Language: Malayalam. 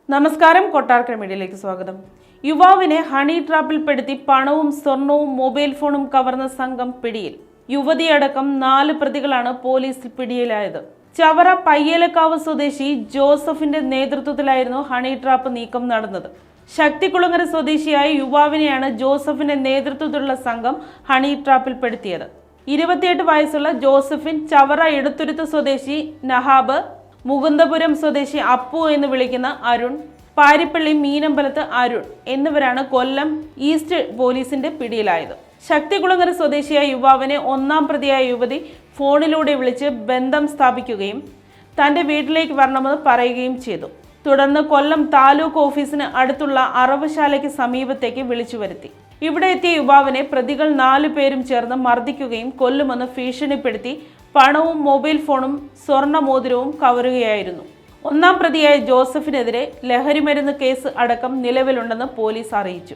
നമസ്കാരം, കൊട്ടാരക്കര മീഡിയയിലേക്ക് സ്വാഗതം. യുവാവിനെ ഹണി ട്രാപ്പിൽപ്പെടുത്തി പണവും സ്വർണവും മൊബൈൽ ഫോണും കവർന്ന സംഘം പിടിയിൽ. യുവതിയടക്കം 4 പ്രതികളാണ് പോലീസിൽ പിടിയിലായത്. ചവറ പയ്യേലക്കാവ് സ്വദേശി ജോസഫിന്റെ നേതൃത്വത്തിലായിരുന്നു ഹണി ട്രാപ്പ് നീക്കം നടന്നത്. ശക്തികുളങ്ങര സ്വദേശിയായ യുവാവിനെയാണ് ജോസഫിന്റെ നേതൃത്വത്തിലുള്ള സംഘം ഹണി ട്രാപ്പിൽപ്പെടുത്തിയത്. 28 വയസ്സുള്ള ജോസഫിൻ ചവറ ഇടത്തുരുത്ത് സ്വദേശി നഹാബ്, മുകുന്ദപുരം സ്വദേശി അപ്പു എന്ന് വിളിക്കുന്ന അരുൺ, പാരിപ്പള്ളി മീനമ്പലത്ത് അരുൺ എന്നിവരാണ് കൊല്ലം ഈസ്റ്റ് പോലീസിന്റെ പിടിയിലായത്. ശക്തികുളങ്ങര സ്വദേശിയായ യുവാവിനെ 1-ാം പ്രതിയായ യുവതി ഫോണിലൂടെ വിളിച്ച് ബന്ധം സ്ഥാപിക്കുകയും തന്റെ വീട്ടിലേക്ക് വരണമെന്ന് പറയുകയും ചെയ്തു. തുടർന്ന് കൊല്ലം താലൂക്ക് ഓഫീസിന് അടുത്തുള്ള അറവുശാലയ്ക്ക് സമീപത്തേക്ക് വിളിച്ചു വരുത്തി. ഇവിടെ എത്തിയ യുവാവിനെ പ്രതികൾ 4 പേരും ചേർന്ന് മർദ്ദിക്കുകയും കൊല്ലുമെന്ന് ഭീഷണിപ്പെടുത്തി പണവും മൊബൈൽ ഫോണും സ്വർണ്ണ മോതിരവും കവരുകയായിരുന്നു. 1-ാം പ്രതിയായ ജോസഫിനെതിരെ ലഹരിമരുന്ന് കേസ് അടക്കം നിലവിലുണ്ടെന്ന് പോലീസ് അറിയിച്ചു.